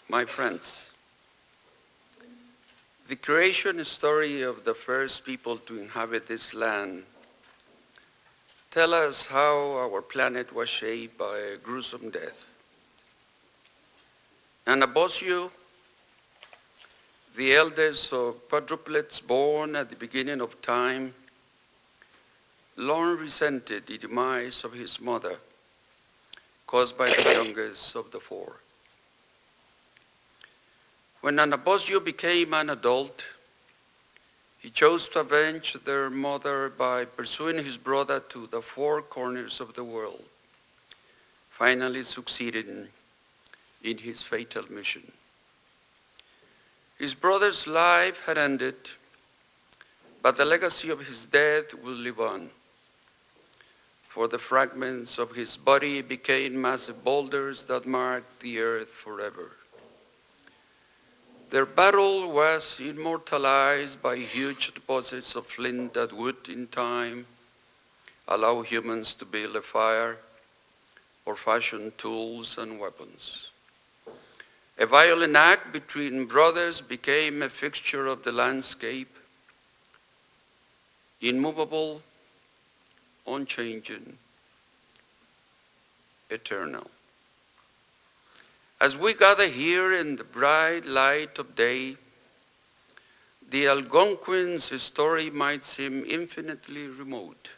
My friends, the creation story of the first people to inhabit this land tell us how our planet was shaped by a gruesome death. And Abosio, the eldest of quadruplets born at the beginning of time, long resented the demise of his mother, caused by the youngest of the four. When Anabosio became an adult, he chose to avenge their mother by pursuing his brother to the four corners of the world, finally succeeding in his fatal mission. His brother's life had ended, but the legacy of his death will live on, for the fragments of his body became massive boulders that marked the earth forever. Their battle was immortalized by huge deposits of flint that would, in time, allow humans to build a fire or fashion tools and weapons. A violent act between brothers became a fixture of the landscape, immovable, unchanging, eternal. As we gather here in the bright light of day, the Algonquin's story might seem infinitely remote.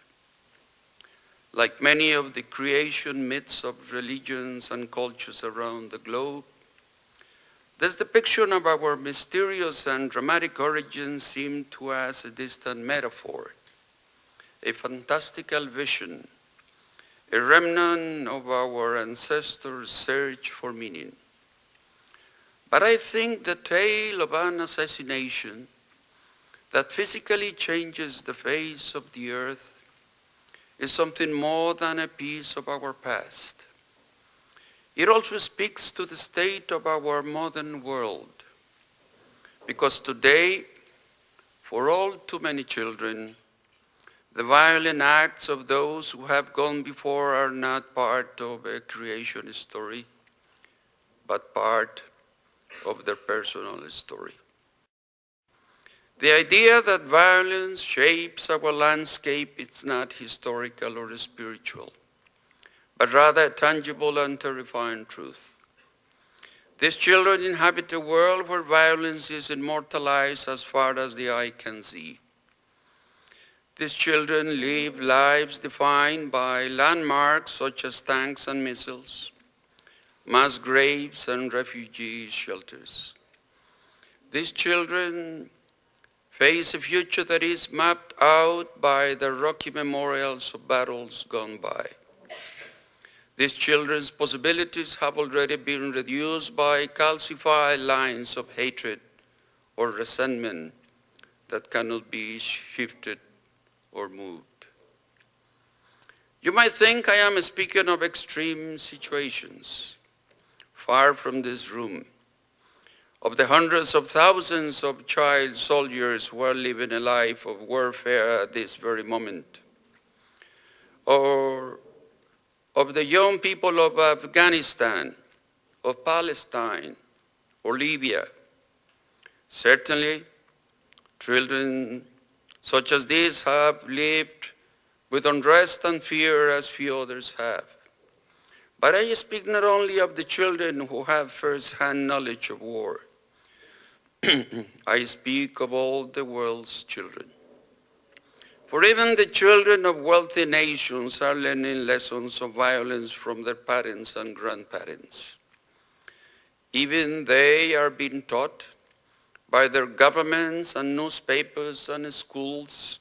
Like many of the creation myths of religions and cultures around the globe, this depiction of our mysterious and dramatic origins seemed to us a distant metaphor, a fantastical vision, a remnant of our ancestors' search for meaning. But I think the tale of an assassination that physically changes the face of the earth is something more than a piece of our past. It also speaks to the state of our modern world, because today, for all too many children, the violent acts of those who have gone before are not part of a creation story, but part of their personal story. The idea that violence shapes our landscape is not historical or spiritual, but rather a tangible and terrifying truth. These children inhabit a world where violence is immortalized as far as the eye can see. These children live lives defined by landmarks such as tanks and missiles, mass graves and refugee shelters. These children face a future that is mapped out by the rocky memorials of battles gone by. These children's possibilities have already been reduced by calcified lines of hatred or resentment that cannot be shifted or moved. You might think I am speaking of extreme situations, far from this room, of the hundreds of thousands of child soldiers who are living a life of warfare at this very moment, or of the young people of Afghanistan, of Palestine, or Libya. Certainly, children such as these have lived with unrest and fear as few others have. But I speak not only of the children who have first-hand knowledge of war. I speak of all the world's children. For even the children of wealthy nations are learning lessons of violence from their parents and grandparents. Even they are being taught by their governments and newspapers and schools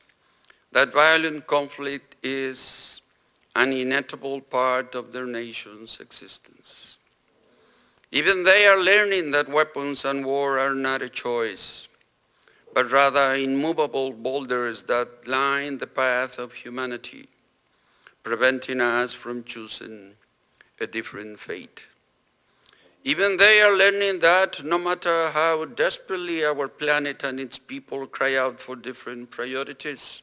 that violent conflict is an inevitable part of their nation's existence. Even they are learning that weapons and war are not a choice, but rather immovable boulders that line the path of humanity, preventing us from choosing a different fate. Even they are learning that no matter how desperately our planet and its people cry out for different priorities,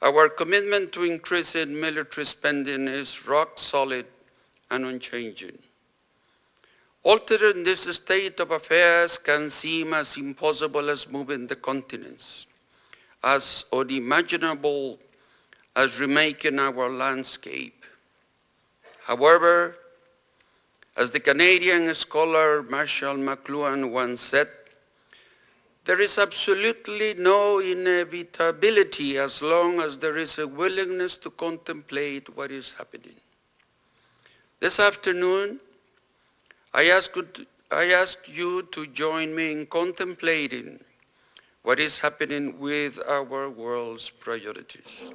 our commitment to increasing military spending is rock solid and unchanging. Altering this state of affairs can seem as impossible as moving the continents, as unimaginable as remaking our landscape. However, as the Canadian scholar Marshall McLuhan once said, there is absolutely no inevitability as long as there is a willingness to contemplate what is happening. This afternoon, I ask you to join me in contemplating what is happening with our world's priorities.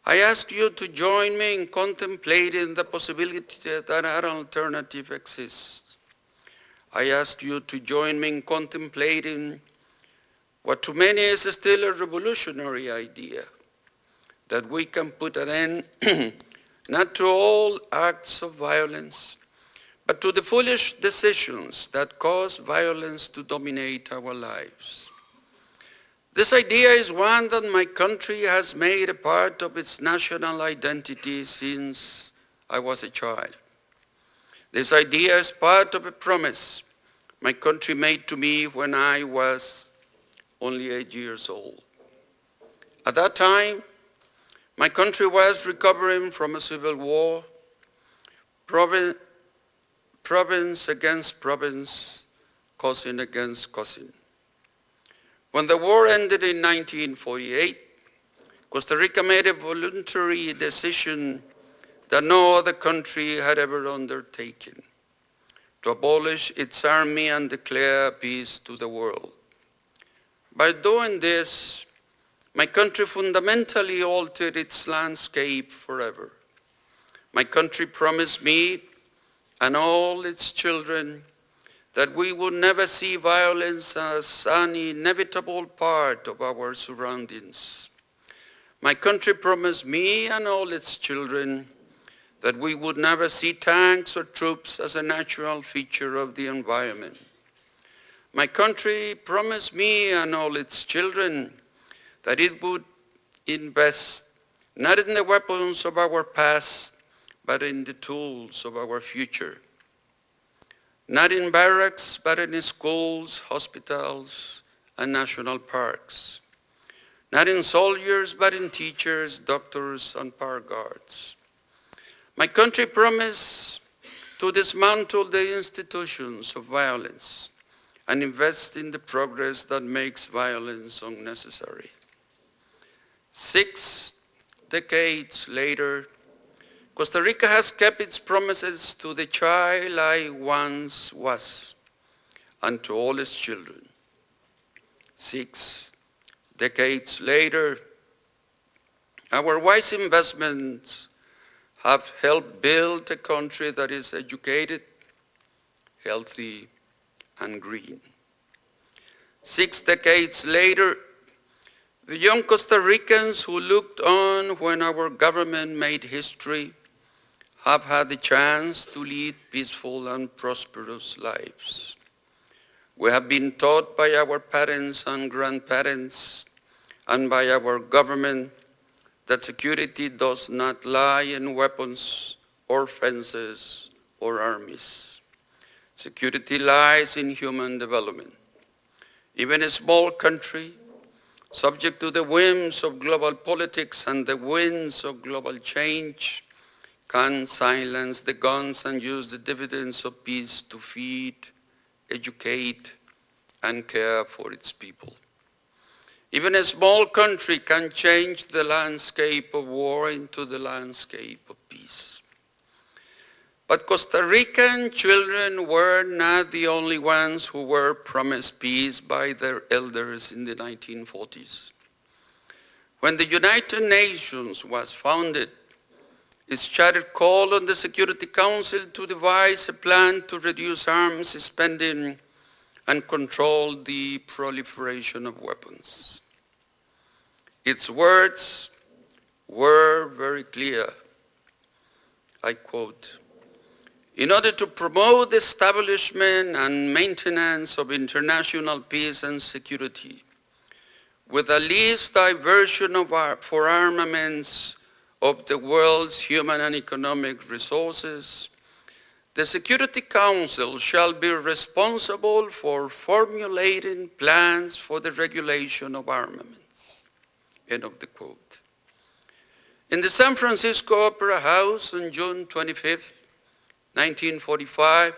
I ask you to join me in contemplating the possibility that an alternative exists. I ask you to join me in contemplating what to many is still a revolutionary idea, that we can put an end not to all acts of violence, but to the foolish decisions that cause violence to dominate our lives. This idea is one that my country has made a part of its national identity since I was a child. This idea is part of a promise my country made to me when I was only 8 years old. At that time, my country was recovering from a civil war, province against province, cousin against cousin. When the war ended in 1948, Costa Rica made a voluntary decision that no other country had ever undertaken, to abolish its army and declare peace to the world. By doing this, my country fundamentally altered its landscape forever. My country promised me and all its children that we would never see violence as an inevitable part of our surroundings. My country promised me and all its children that we would never see tanks or troops as a natural feature of the environment. My country promised me and all its children that it would invest not in the weapons of our past, but in the tools of our future. Not in barracks, but in schools, hospitals, and national parks. Not in soldiers, but in teachers, doctors, and park guards. My country promised to dismantle the institutions of violence and invest in the progress that makes violence unnecessary. 6 decades later, Costa Rica has kept its promises to the child I once was and to all its children. 6 decades later, our wise investments have helped build a country that is educated, healthy, and green. 6 decades later, the young Costa Ricans who looked on when our government made history have had the chance to lead peaceful and prosperous lives. We have been taught by our parents and grandparents and by our government that security does not lie in weapons or fences or armies. Security lies in human development. Even a small country, subject to the whims of global politics and the winds of global change, can silence the guns and use the dividends of peace to feed, educate, and care for its people. Even a small country can change the landscape of war into the landscape of peace. But Costa Rican children were not the only ones who were promised peace by their elders in the 1940s. When the United Nations was founded, its charter called on the Security Council to devise a plan to reduce arms spending and control the proliferation of weapons. Its words were very clear. I quote, "In order to promote the establishment and maintenance of international peace and security, with the least diversion for armaments of the world's human and economic resources, The Security Council shall be responsible for formulating plans for the regulation of armaments. End of the quote. In the San Francisco Opera House on June 25, 1945,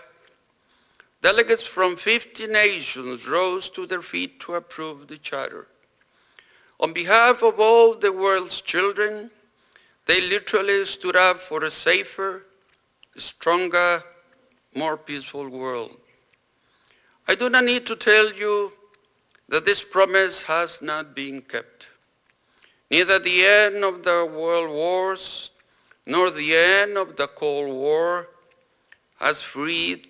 delegates from 50 nations rose to their feet to approve the charter. On behalf of all the world's children, they literally stood up for a safer, stronger, more peaceful world. I do not need to tell you that this promise has not been kept. Neither the end of the world wars nor the end of the Cold War has freed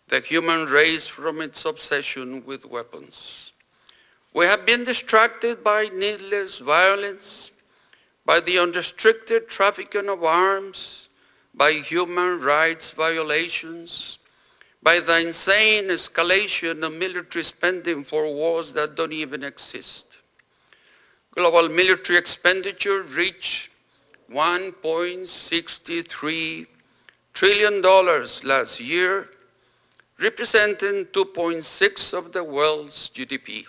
the human race from its obsession with weapons. We have been distracted by needless violence, by the unrestricted trafficking of arms, by human rights violations, by the insane escalation of military spending for wars that don't even exist. Global military expenditure reached $1.63 trillion last year, representing 2.6% of the world's GDP.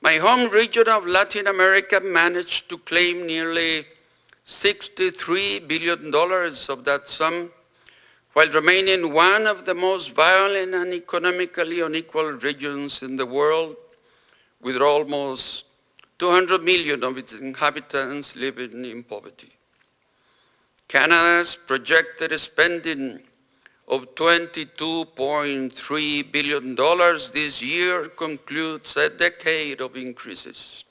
My home region of Latin America managed to claim nearly $63 billion of that sum, while remaining one of the most violent and economically unequal regions in the world, with almost 200 million of its inhabitants living in poverty. Canada's projected spending of $22.3 billion this year concludes a decade of increases.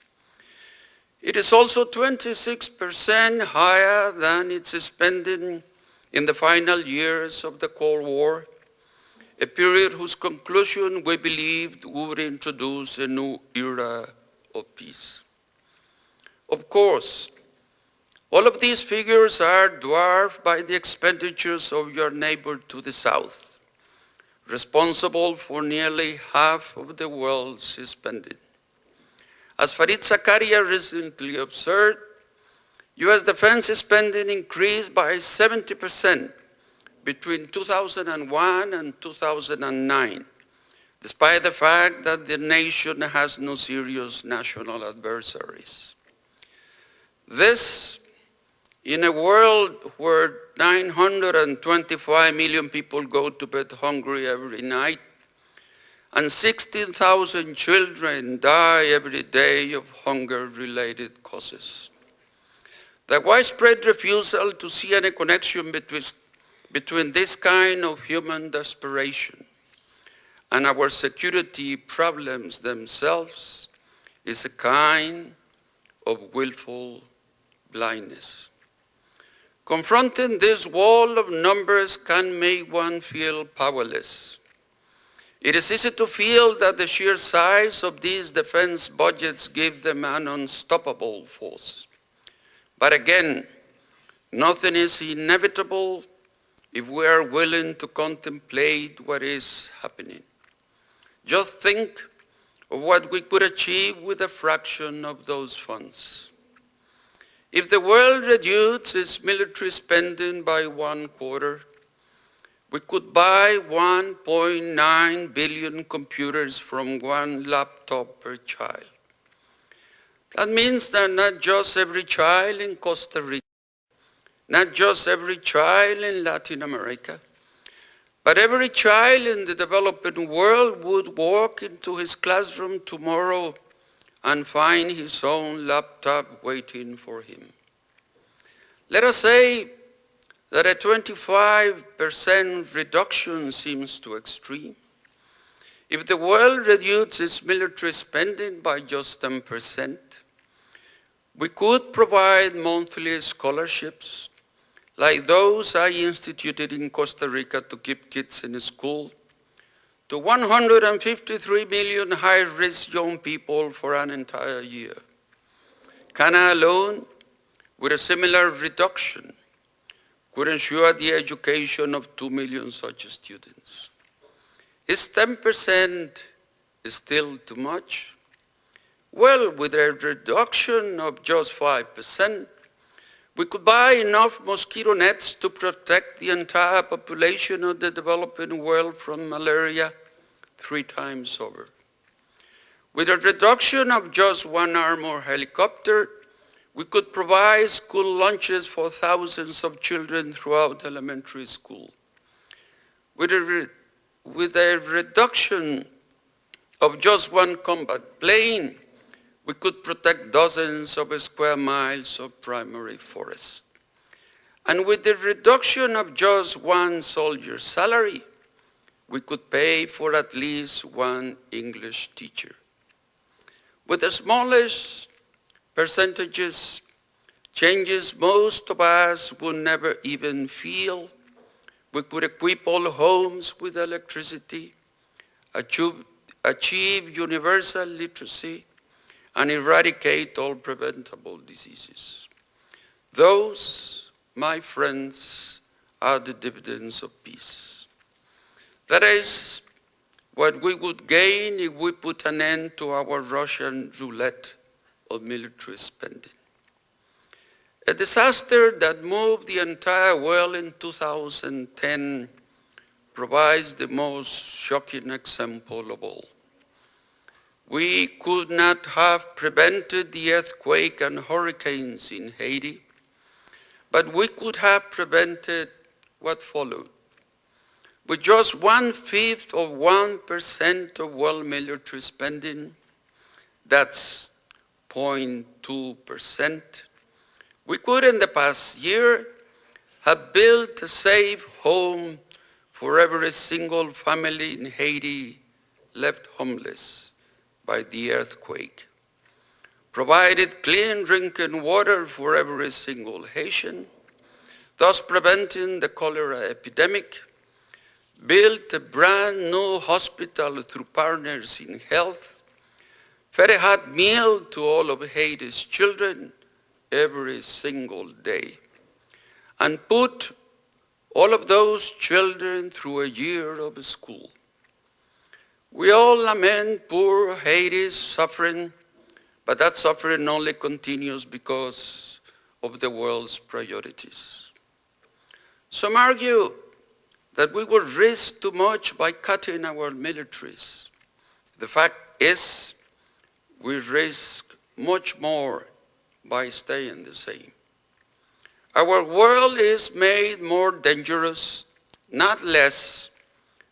It is also 26% higher than its spending in the final years of the Cold War, a period whose conclusion we believed would introduce a new era of peace. Of course, all of these figures are dwarfed by the expenditures of your neighbor to the south, responsible for nearly half of the world's spending. As Fareed Zakaria recently observed, U.S. defense spending increased by 70% between 2001 and 2009, despite the fact that the nation has no serious national adversaries. This, in a world where 925 million people go to bed hungry every night, and 16,000 children die every day of hunger-related causes. The widespread refusal to see any connection between this kind of human desperation and our security problems themselves is a kind of willful blindness. Confronting this wall of numbers can make one feel powerless. It is easy to feel that the sheer size of these defense budgets give them an unstoppable force. But again, nothing is inevitable if we are willing to contemplate what is happening. Just think of what we could achieve with a fraction of those funds. If the world reduced its military spending by 1/4, we could buy 1.9 billion computers from one laptop per child. That means that not just every child in Costa Rica, not just every child in Latin America, but every child in the developing world would walk into his classroom tomorrow and find his own laptop waiting for him. Let us say that a 25% reduction seems too extreme. If the world reduced its military spending by just 10%, we could provide monthly scholarships like those I instituted in Costa Rica to keep kids in school to 153 million high-risk young people for an entire year. Canada alone, with a similar reduction, could ensure the education of 2 million such students. Is 10% still too much? Well, with a reduction of just 5%, We could buy enough mosquito nets to protect the entire population of the developing world from malaria 3 times over. With a reduction of just one armored helicopter, we could provide school lunches for thousands of children throughout elementary school. With a reduction of just one combat plane, we could protect dozens of square miles of primary forest. And with the reduction of just one soldier's salary, we could pay for at least one English teacher. With the smallest percentages, changes most of us would never even feel, we could equip all homes with electricity, achieve universal literacy, and eradicate all preventable diseases. Those, my friends, are the dividends of peace. That is what we would gain if we put an end to our Russian roulette of military spending. A disaster that moved the entire world in 2010 provides the most shocking example of all. We could not have prevented the earthquake and hurricanes in Haiti, but we could have prevented what followed. With just 1/5 of 1% of world military spending, that's 0.2%, we could in the past year have built a safe home for every single family in Haiti left homeless by the earthquake, provided clean drinking water for every single Haitian, thus preventing the cholera epidemic, built a brand new hospital through Partners in Health, fed a hot meal to all of Haiti's children every single day, and put all of those children through a year of school. We all lament poor Haiti's suffering, but that suffering only continues because of the world's priorities. Some argue that we would risk too much by cutting our militaries. The fact is, we risk much more by staying the same. Our world is made more dangerous, not less,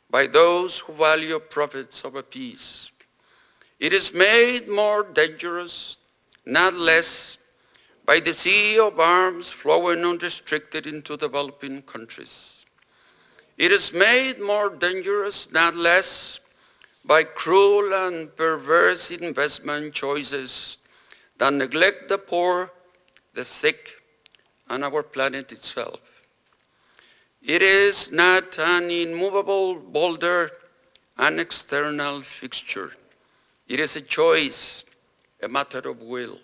by those who value profits over peace. It is made more dangerous, not less, by the sea of arms flowing unrestricted into developing countries. It is made more dangerous, not less, by cruel and perverse investment choices that neglect the poor, the sick, and our planet itself. It is not an immovable boulder, an external fixture. It is a choice, a matter of will.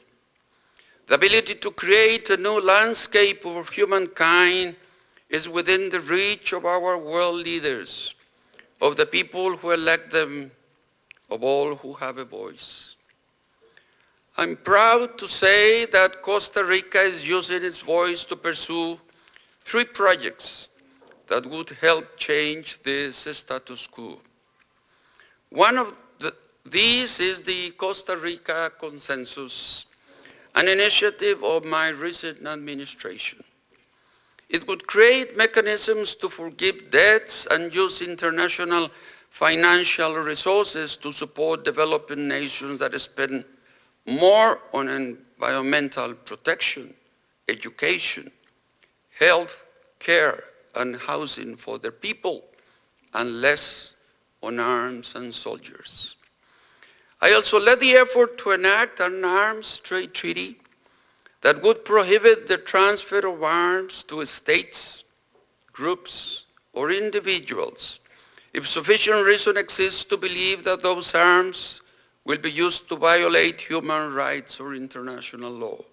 The ability to create a new landscape for humankind is within the reach of our world leaders, of the people who elect them, of all who have a voice. I'm proud to say that Costa Rica is using its voice to pursue 3 projects that would help change this status quo. One of these is the Costa Rica Consensus, an initiative of my recent administration. It would create mechanisms to forgive debts and use international financial resources to support developing nations that spend more on environmental protection, education, health care, and housing for their people, and less on arms and soldiers. I also led the effort to enact an arms trade treaty that would prohibit the transfer of arms to states, groups, or individuals if sufficient reason exists to believe that those arms will be used to violate human rights or international law.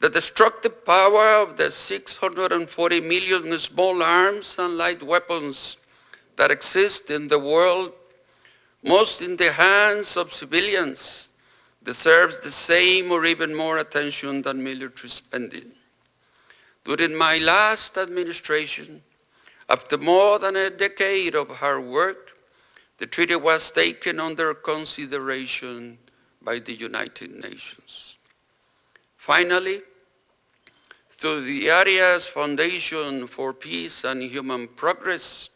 The destructive power of the 640 million small arms and light weapons that exist in the world, most in the hands of civilians, deserves the same or even more attention than military spending. During my last administration, after more than a decade of hard work, the treaty was taken under consideration by the United Nations. Finally, through the Arias Foundation for Peace and Human Progress,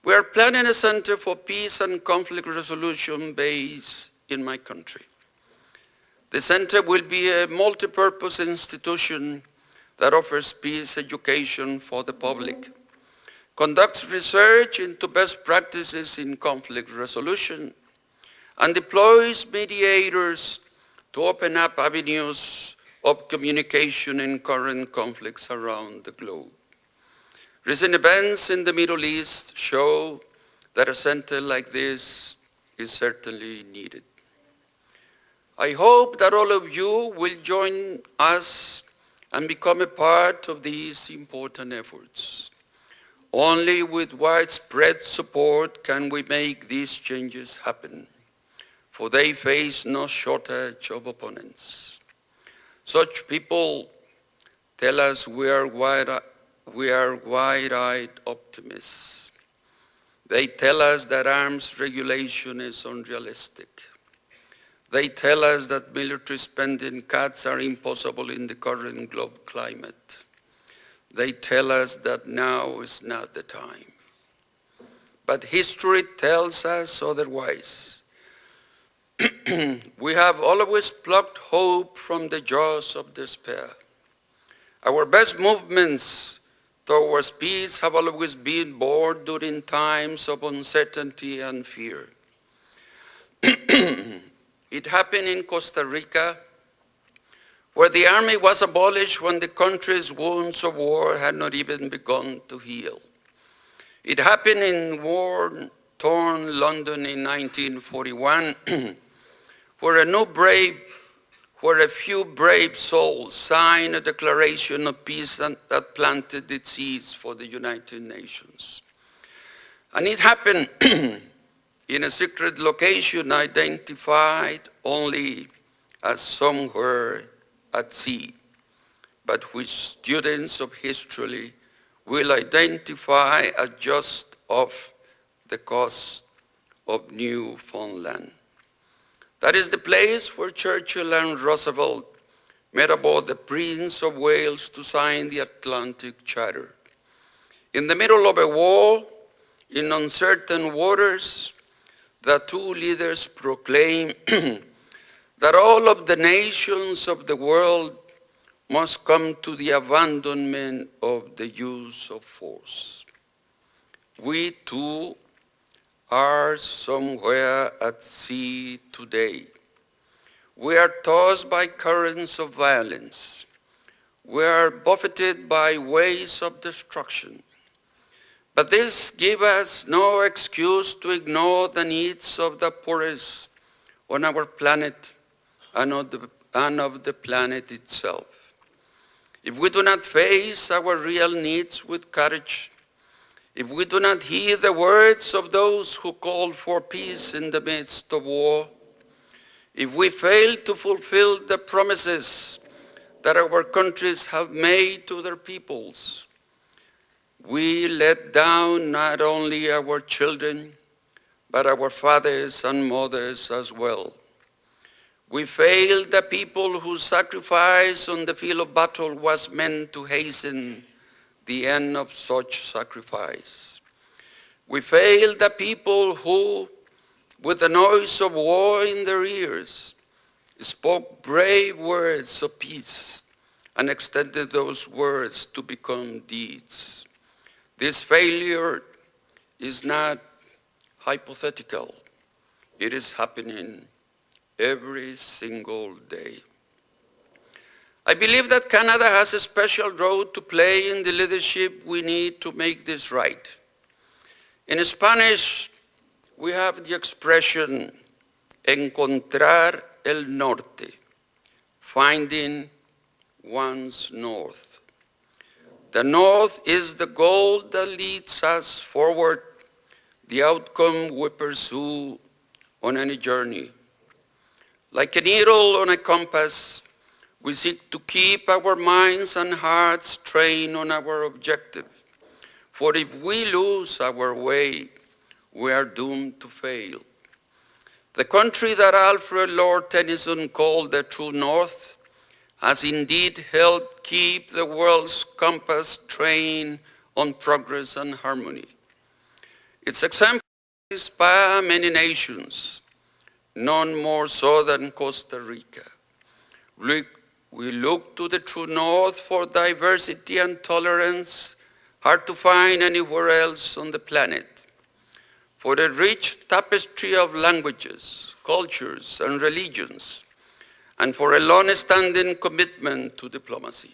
we are planning a center for peace and conflict resolution based in my country. The center will be a multi-purpose institution that offers peace education for the public, conducts research into best practices in conflict resolution, and deploys mediators to open up avenues of communication in current conflicts around the globe. Recent events in the Middle East show that a center like this is certainly needed. I hope that all of you will join us and become a part of these important efforts. Only with widespread support can we make these changes happen, for they face no shortage of opponents. Such people tell us we are wide-eyed optimists. They tell us that arms regulation is unrealistic. They tell us that military spending cuts are impossible in the current global climate. They tell us that now is not the time. But history tells us otherwise. We have always plucked hope from the jaws of despair. Our best movements towards peace have always been born during times of uncertainty and fear. It happened in Costa Rica, where the army was abolished when the country's wounds of war had not even begun to heal. It happened in war-torn London in 1941, where a few brave souls signed a declaration of peace that planted its seeds for the United Nations. And it happened in a secret location identified only as somewhere at sea, but which students of history will identify as just off the coast of Newfoundland. That is the place where Churchill and Roosevelt met aboard the Prince of Wales to sign the Atlantic Charter. In the middle of a war, in uncertain waters, the two leaders proclaimed that all of the nations of the world must come to the abandonment of the use of force. We too are somewhere at sea today. We are tossed by currents of violence. We are buffeted by waves of destruction. But this gives us no excuse to ignore the needs of the poorest on our planet and of the planet itself. If we do not face our real needs with courage, if we do not heed the words of those who call for peace in the midst of war, if we fail to fulfill the promises that our countries have made to their peoples, we let down not only our children, but our fathers and mothers as well. We fail the people whose sacrifice on the field of battle was meant to hasten the end of such sacrifice. We fail the people who, with the noise of war in their ears, spoke brave words of peace and extended those words to become deeds. This failure is not hypothetical. It is happening every single day. I believe that Canada has a special role to play in the leadership we need to make this right. In Spanish, we have the expression, encontrar el norte, finding one's north. The north is the goal that leads us forward, the outcome we pursue on any journey. Like a needle on a compass, We seek to keep our minds and hearts trained on our objective. For if we lose our way, we are doomed to fail. The country that Alfred Lord Tennyson called the true north has indeed helped keep the world's compass trained on progress and harmony. Its example inspires many nations, none more so than Costa Rica. We look to the true north for diversity and tolerance, hard to find anywhere else on the planet, for the rich tapestry of languages, cultures, and religions, and for a long-standing commitment to diplomacy.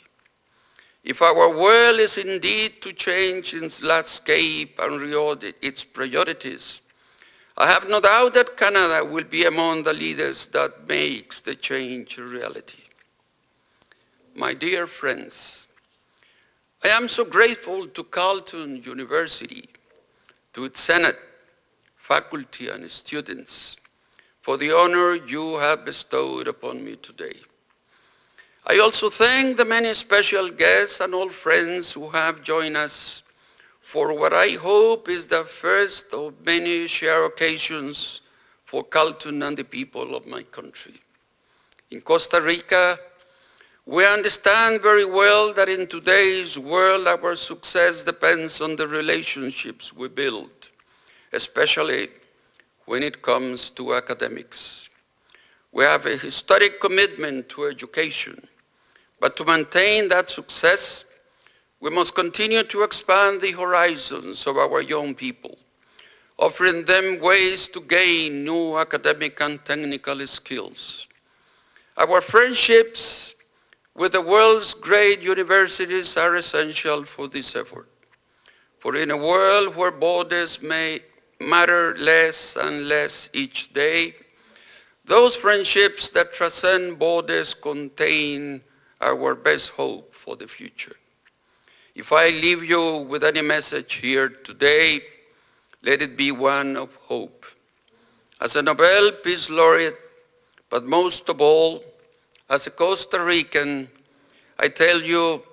If our world is indeed to change its landscape and reorder its priorities, I have no doubt that Canada will be among the leaders that makes the change a reality. My dear friends, I am so grateful to Carleton University, to its Senate, faculty, and students for the honor you have bestowed upon me today. I also thank the many special guests and old friends who have joined us for what I hope is the first of many shared occasions for Carleton and the people of my country. In Costa Rica, we understand very well that in today's world our success depends on the relationships we build, especially when it comes to academics. We have a historic commitment to education, but to maintain that success, we must continue to expand the horizons of our young people, offering them ways to gain new academic and technical skills. Our friendships with the world's great universities are essential for this effort. For in a world where borders may matter less and less each day, those friendships that transcend borders contain our best hope for the future. If I leave you with any message here today, let it be one of hope. As a Nobel Peace Laureate, but most of all, as a Costa Rican, I tell you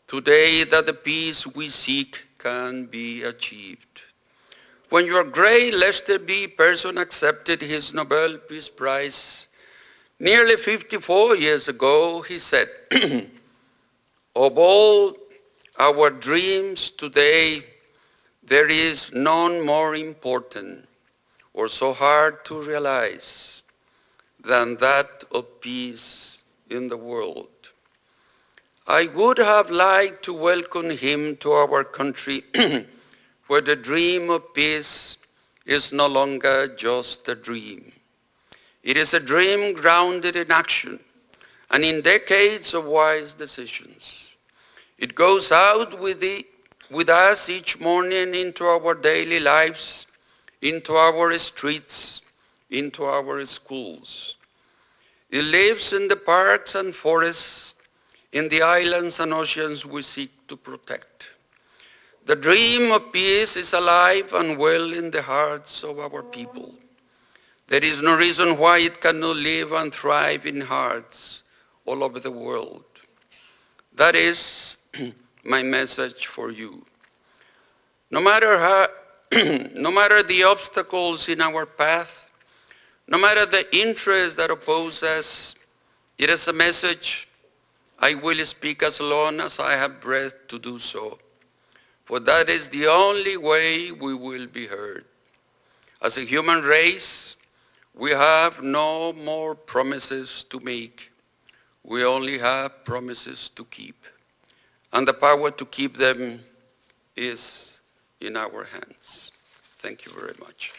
today that the peace we seek can be achieved. When your great Lester B. Person accepted his Nobel Peace Prize nearly 54 years ago, he said, of all our dreams today, there is none more important or so hard to realize than that of peace in the world. I would have liked to welcome him to our country where the dream of peace is no longer just a dream. It is a dream grounded in action and in decades of wise decisions. It goes out with us each morning into our daily lives, into our streets, into our schools. It lives in the parks and forests, in the islands and oceans we seek to protect. The dream of peace is alive and well in the hearts of our people. There is no reason why it cannot live and thrive in hearts all over the world. That is my message for you. No matter the obstacles in our path, no matter the interests that oppose us, it is a message I will speak as long as I have breath to do so, for that is the only way we will be heard. As a human race, we have no more promises to make. We only have promises to keep. And the power to keep them is in our hands. Thank you very much.